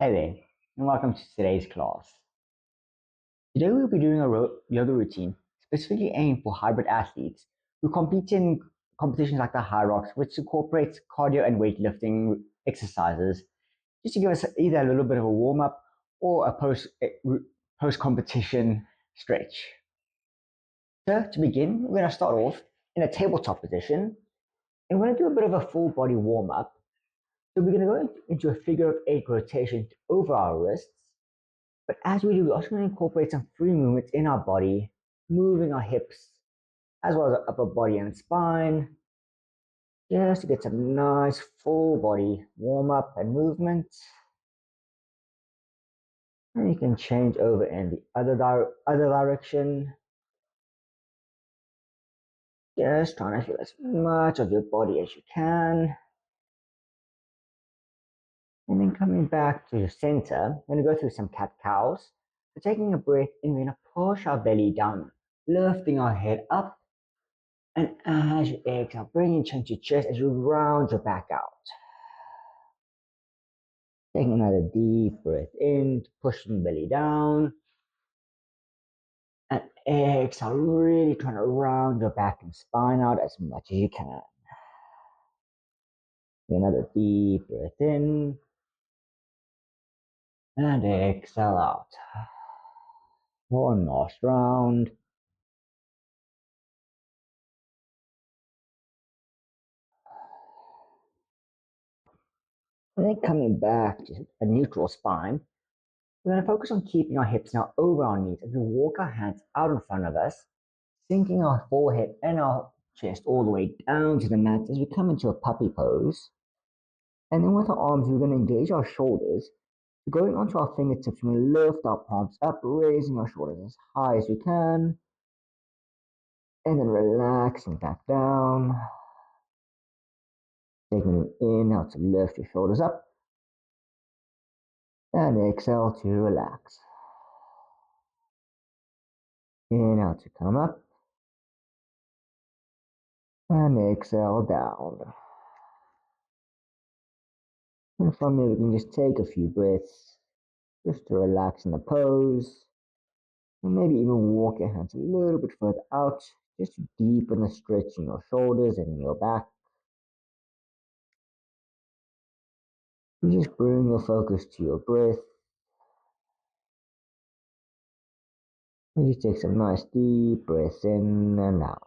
Hey there, and welcome to today's class. Today we'll be doing a yoga routine specifically aimed for hybrid athletes who compete in competitions like the HYROX, which incorporates cardio and weightlifting exercises, just to give us either a little bit of a warm up or a post competition stretch. So to begin, we're going to start off in a tabletop position, and we're going to do a bit of a full body warm up. So we're going to go into a figure of eight rotation over our wrists. But as we do, we're also going to incorporate some free movements in our body, moving our hips, as well as our upper body and spine, just to get some nice full body warm up and movement. And you can change over in the other direction. Just trying to feel as much of your body as you can. And then coming back to the center, we're going to go through some cat-cows. So taking a breath in, we're going to push our belly down, lifting our head up. And as you exhale, bring your chin to your chest as you round your back out. Taking another deep breath in, pushing belly down. And exhale, really trying to round your back and spine out as much as you can. Another deep breath in. And exhale out. One last round. And then coming back to a neutral spine, we're going to focus on keeping our hips now over our knees as we walk our hands out in front of us, sinking our forehead and our chest all the way down to the mat as we come into a puppy pose. And then with our arms, we're going to engage our shoulders. Going onto our fingertips, we're going to lift our palms up, raising our shoulders as high as we can. And then relaxing back down. Taking an inhale to lift your shoulders up. And exhale to relax. Inhale to come up. And exhale down. And from here, we can just take a few breaths just to relax in the pose. And maybe even walk your hands a little bit further out just to deepen the stretch in your shoulders and in your back. You just bring your focus to your breath. And you take some nice deep breaths in and out.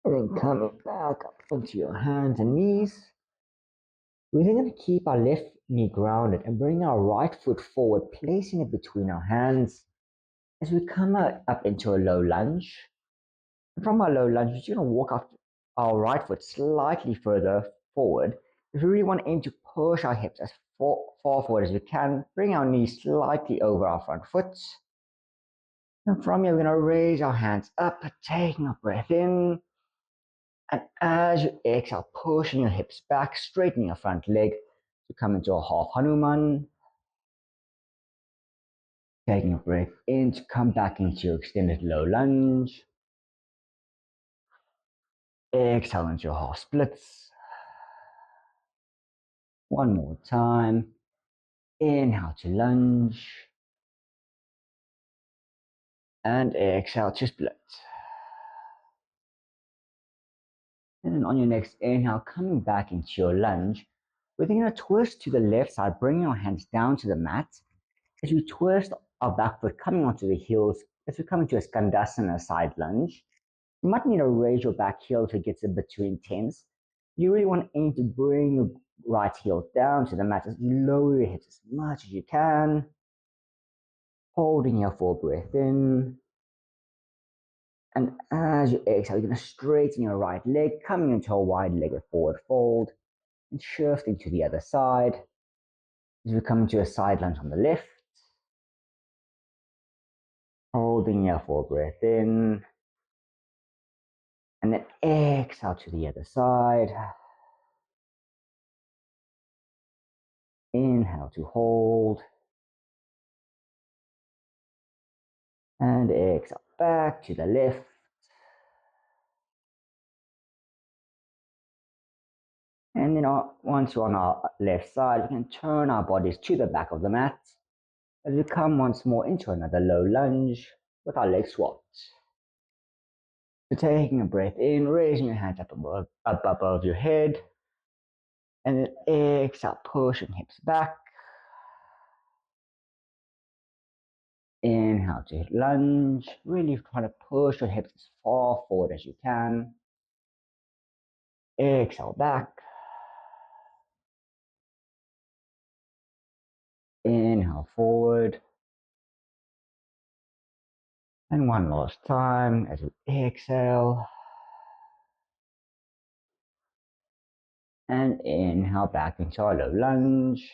And then coming back up into your hands and knees. We're then going to keep our left knee grounded and bring our right foot forward, placing it between our hands as we come up into a low lunge. And from our low lunge, we're just going to walk up our right foot slightly further forward. We really want to aim to push our hips as far forward as we can. Bring our knees slightly over our front foot. And from here, we're going to raise our hands up, taking a breath in. And as you exhale, pushing your hips back, straightening your front leg to come into a half Hanuman. Taking a breath in to come back into your extended low lunge. Exhale into your half splits. One more time. Inhale to lunge. And exhale to split. And then on your next inhale, coming back into your lunge, we're then going to twist to the left side, bringing our hands down to the mat. As we twist our back foot coming onto the heels, as we come into a Skandasana side lunge, you might need to raise your back heel if it gets a bit too intense. You really want to aim to bring your right heel down to the mat as you lower your hips as much as you can. Holding your full breath in. And as you exhale, you're going to straighten your right leg, coming into a wide-legged forward fold, and shifting to the other side. As we come into a side lunge on the left, holding your full breath in, and then exhale to the other side. Inhale to hold. And exhale back to the left. And then once we're on our left side, we can turn our bodies to the back of the mat as we come once more into another low lunge with our legs swapped. So taking a breath in, raising your hands up above your head, and then exhale, pushing hips back. Inhale to lunge, really try to push your hips as far forward as you can. Exhale back. Inhale forward. And one last time as we exhale. And inhale back into our low lunge.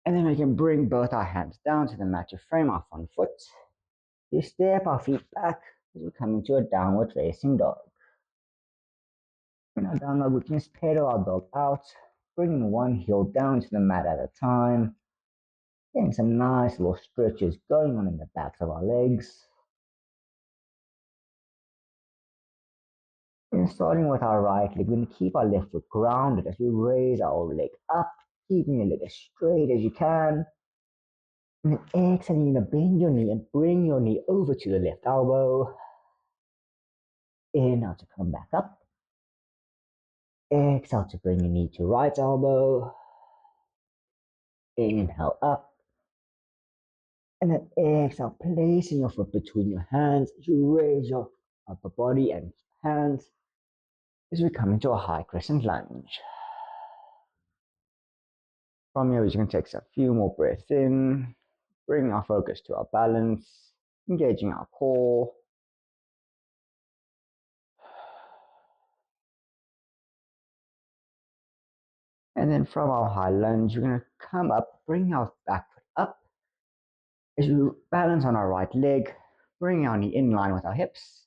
And then we can bring both our hands down to the mat to frame our front foot. We step our feet back as we come into a downward facing dog. In our down dog, we can just pedal our dog out, bringing one heel down to the mat at a time. Getting some nice little stretches going on in the backs of our legs. And starting with our right leg, we're going to keep our left foot grounded as we raise our leg up, keeping your leg as straight as you can. And then exhaling, you're going to bend your knee and bring your knee over to the left elbow. Inhale to come back up. Exhale to bring your knee to right elbow. Inhale up. And then exhale, placing your foot between your hands as you raise your upper body and hands as we come into a high crescent lunge. From here, we're just going to take a few more breaths in, bring our focus to our balance, engaging our core. And then from our high lunge, we're going to come up, bring our back foot up. As we balance on our right leg, bring our knee in line with our hips.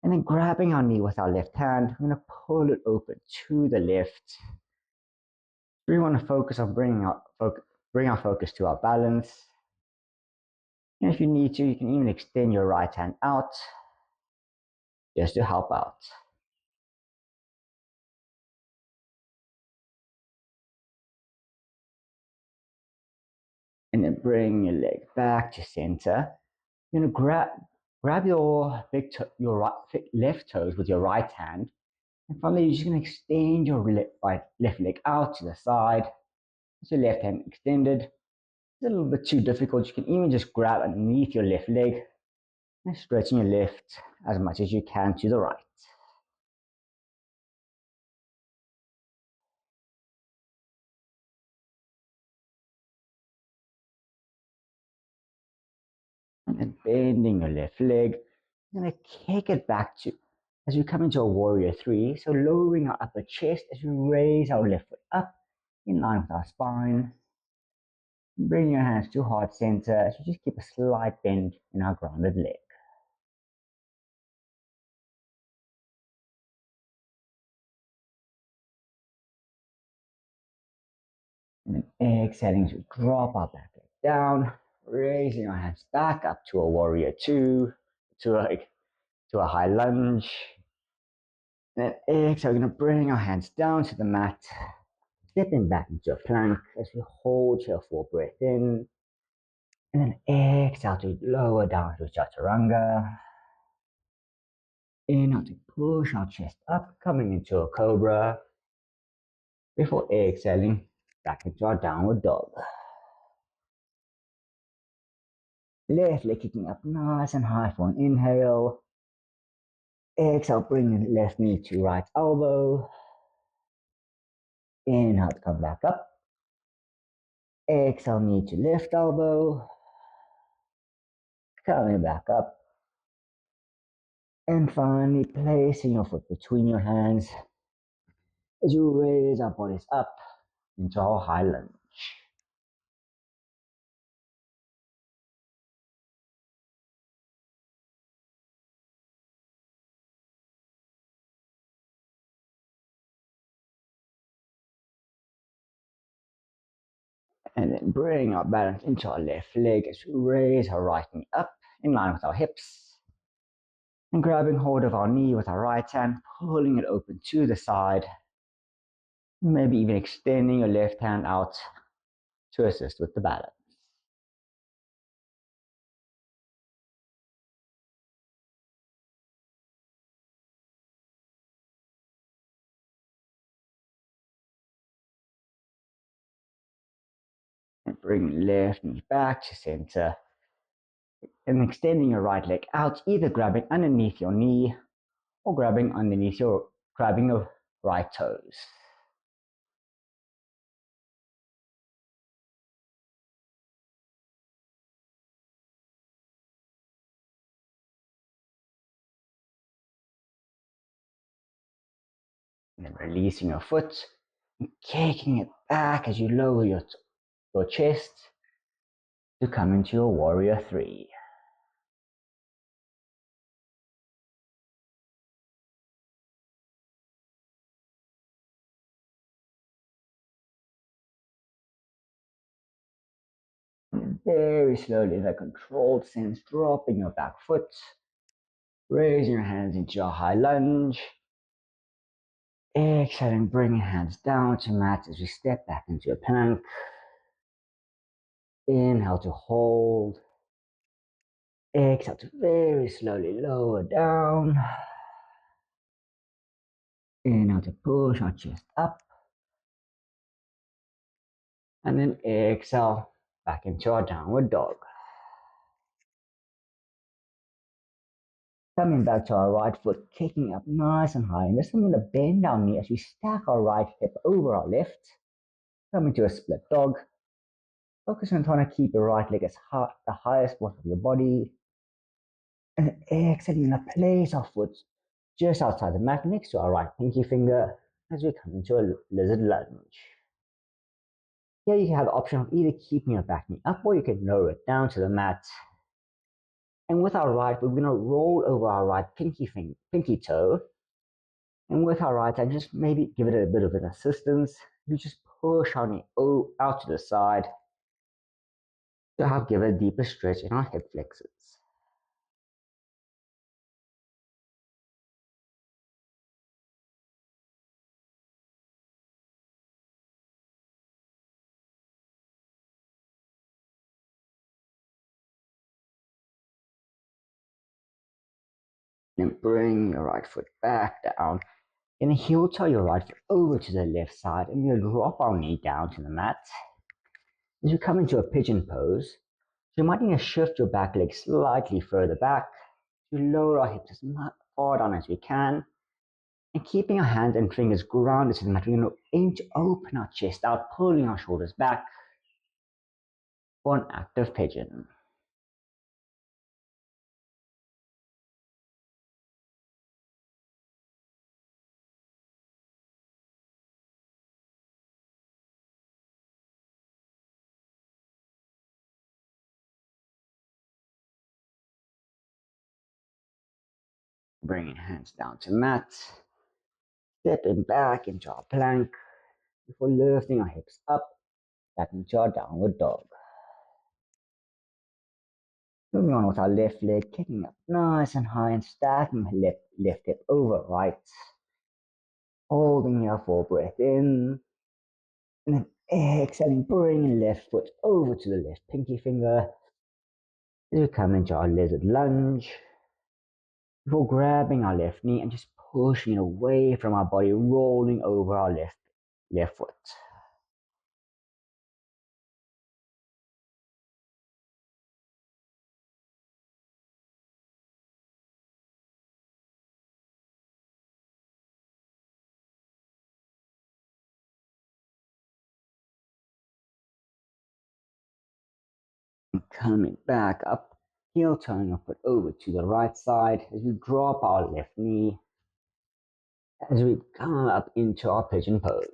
And then grabbing our knee with our left hand, we're going to pull it open to the left. We want to focus on bring our focus to our balance. And if you need to, you can even extend your right hand out just to help out. And then bring your leg back to center. You're going to grab your left toes with your right hand. And from there, you're just going to extend your left leg out to the side. That's your left hand extended. It's a little bit too difficult. You can even just grab underneath your left leg and stretching your left as much as you can to the right. And then bending your left leg. You're going to kick it back to as we come into a warrior three. So lowering our upper chest as we raise our left foot up in line with our spine. Bring your hands to heart center as we just keep a slight bend in our grounded leg. And then exhaling as we drop our back leg down, raising our hands back up to a warrior two, to a high lunge. And then exhale, we're going to bring our hands down to the mat, stepping back into a plank as we hold here for a breath in. And then exhale to lower down to chaturanga. Inhale to push our chest up, coming into a cobra. Before exhaling, back into our downward dog. Left leg kicking up nice and high for an inhale. Exhale, bring the left knee to right elbow. Inhale to come back up. Exhale, knee to left elbow. Coming back up. And finally, placing your foot between your hands as you raise our bodies up into our high lunge. And then bring our balance into our left leg as we raise our right knee up in line with our hips. And grabbing hold of our knee with our right hand, pulling it open to the side. Maybe even extending your left hand out to assist with the balance. And bring left knee back to center. And extending your right leg out, either grabbing underneath your knee or grabbing your right toes. And then releasing your foot and kicking it back as you lower your chest to come into your warrior 3. And very slowly, in a controlled sense, dropping your back foot, raising your hands into your high lunge. Exhaling, bring your hands down to mat as we step back into a plank. Inhale to hold. Exhale to very slowly lower down. Inhale to push our chest up. And then exhale back into our downward dog. Coming back to our right foot, kicking up nice and high. And this I'm going to bend our knee as we stack our right hip over our left. Coming to a split dog. Focus on trying to keep your right leg as high, the highest point of your body. And exhaling, going to place our foot just outside the mat next to our right pinky finger as we come into a lizard lunge. Here you have the option of either keeping your back knee up or you can lower it down to the mat. And with our right, we're going to roll over our right pinky toe. And with our right hand, just maybe give it a bit of an assistance. You just push our knee out to the side to help give it a deeper stretch in our hip flexors. Then bring your right foot back down. And heel toe your right foot over to the left side, and we'll drop our knee down to the mat. As you come into a pigeon pose, you might need to shift your back leg slightly further back to lower our hips as far down as we can. And keeping our hands and fingers grounded to the mat, we're going to aim to open our chest out, pulling our shoulders back for an active pigeon. Bringing hands down to mat, stepping back into our plank before lifting our hips up, back into our downward dog. Moving on with our left leg, kicking up nice and high and stacking left hip over right. Holding here for breath in. And then exhaling, bringing left foot over to the left pinky finger. As we come into our lizard lunge. Before grabbing our left knee and just pushing it away from our body, rolling over our left foot. Coming back up, heel turning our foot over to the right side as we drop our left knee as we come up into our pigeon pose.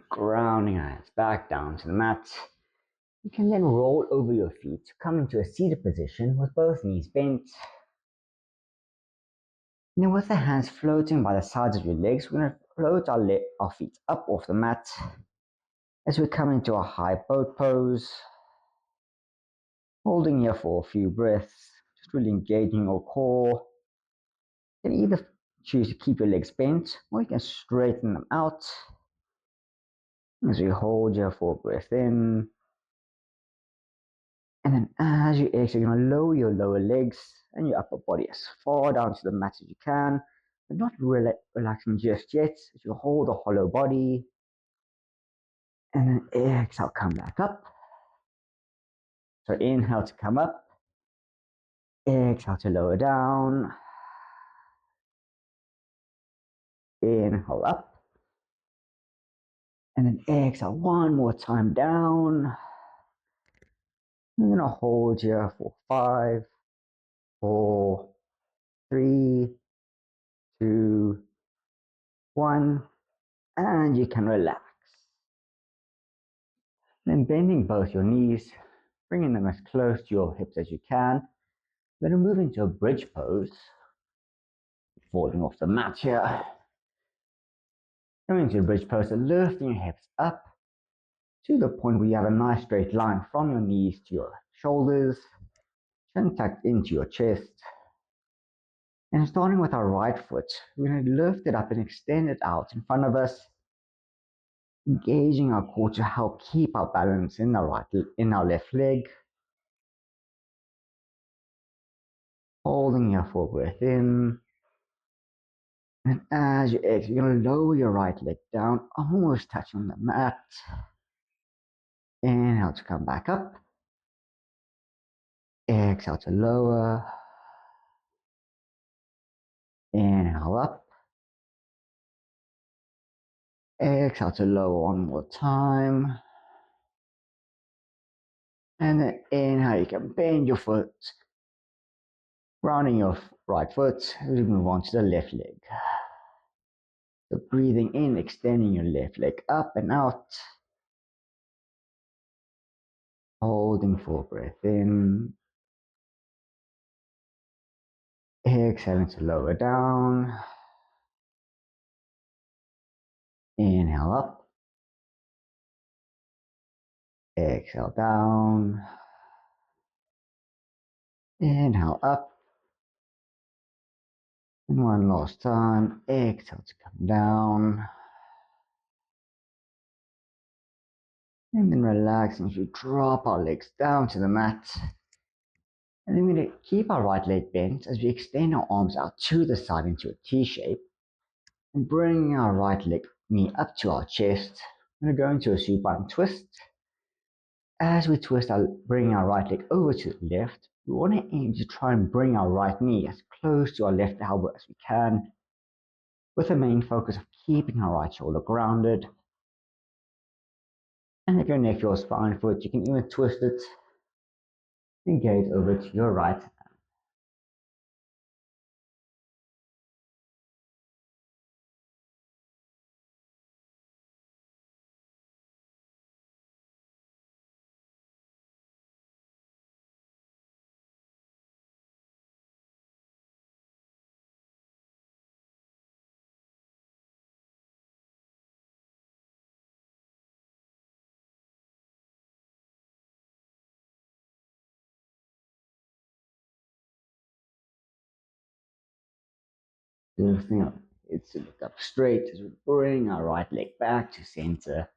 grounding your hands back down to the mat. You can then roll over your feet to come into a seated position with both knees bent. And then with the hands floating by the sides of your legs, we're going to float our feet up off the mat as we come into a high boat pose. Holding here for a few breaths, just really engaging your core. You can either choose to keep your legs bent or you can straighten them out. As you hold here for a breath in. And then as you exhale, you're going to lower your lower legs and your upper body as far down to the mat as you can, but not relaxing just yet. As you hold a hollow body. And then exhale, come back up. So inhale to come up. Exhale to lower down. Inhale up. And then exhale one more time down. I'm going to hold here for 5, 4, 3, 2, 1. And you can relax. Then bending both your knees, bringing them as close to your hips as you can. Then move into a bridge pose. Falling off the mat here. Coming into a bridge pose and lifting your hips up to the point where you have a nice straight line from your knees to your shoulders, chin tucked into your chest. And starting with our right foot, we're going to lift it up and extend it out in front of us, engaging our core to help keep our balance in our left leg. Holding your full breath in. And as you exhale, you're going to lower your right leg down, almost touching the mat. Inhale to come back up. Exhale to lower. Inhale up. Exhale to lower one more time. And then inhale, you can bend your foot, rounding your right foot, as we move on to the left leg. So breathing in, extending your left leg up and out. Holding full breath in. Exhaling to lower down. Inhale up. Exhale down. Inhale up. And one last time. Exhale to come down. And then relaxing as we drop our legs down to the mat. And then we're going to keep our right leg bent as we extend our arms out to the side into a T shape. And bring our right leg knee up to our chest. We're going to go into a supine twist. As we twist, bring our right leg over to the left. We want to aim to try and bring our right knee as close to our left elbow as we can, with the main focus of keeping our right shoulder grounded. And if your neck feels fine foot, you can even twist it and gaze over to your right. Lifting up, it's to look up straight as we bring our right leg back to center.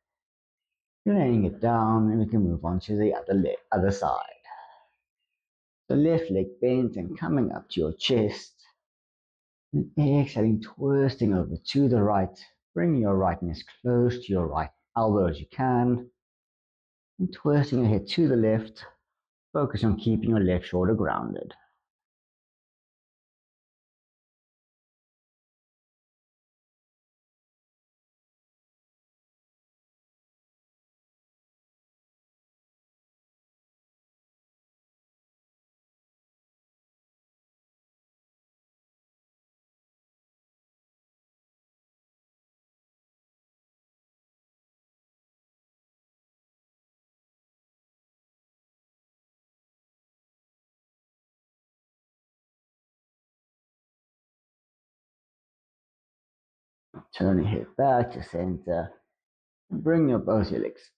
Laying it down, and we can move on to the other side. The left leg bent and coming up to your chest. And exhaling, twisting over to the right. Bring your right knee as close to your right elbow as you can. And twisting your head to the left. Focus on keeping your left shoulder grounded. Turn your head back to center. Bring both your legs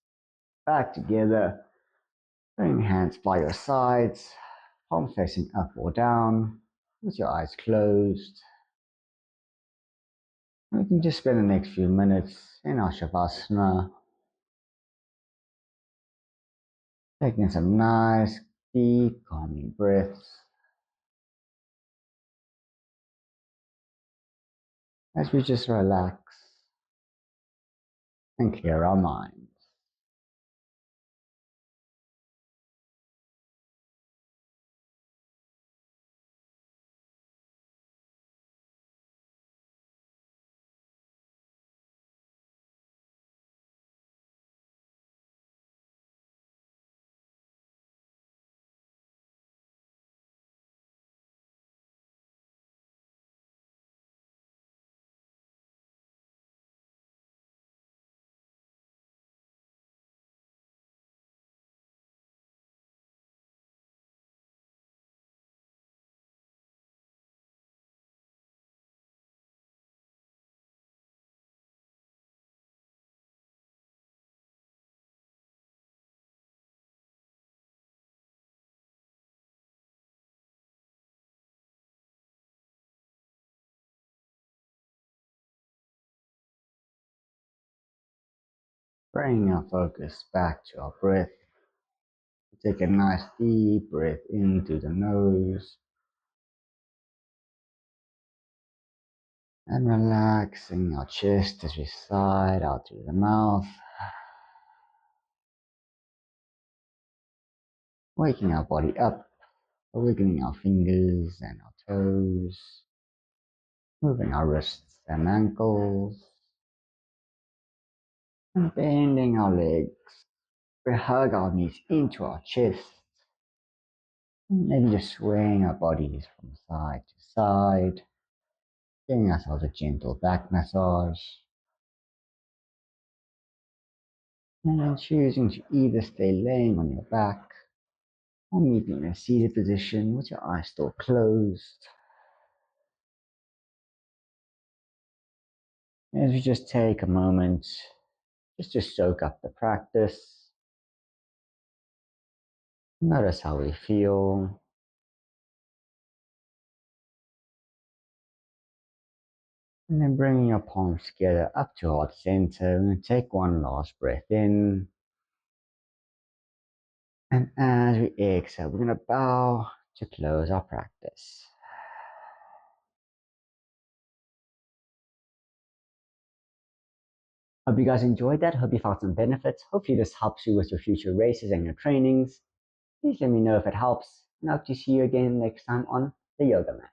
back together. Bring hands by your sides, palms facing up or down, with your eyes closed. We can just spend the next few minutes in our Shavasana, taking some nice, deep, calming breaths as we just relax and clear our minds. Bringing our focus back to our breath. Take a nice deep breath into the nose and relaxing our chest as we sigh out through the mouth. Waking our body up, wiggling our fingers and our toes, moving our wrists and ankles, and bending our legs. We hug our knees into our chest, maybe just swaying our bodies from side to side, giving ourselves a gentle back massage, and then choosing to either stay laying on your back or meeting in a seated position with your eyes still closed. As we just take a moment just to soak up the practice, notice how we feel. And then bringing your palms together up to heart center, and take one last breath in. And as we exhale, we're going to bow to close our practice. Hope you guys enjoyed that. Hope you found some benefits. Hopefully this helps you with your future races and your trainings. Please let me know if it helps. And I hope to see you again next time on the Yoga Mat.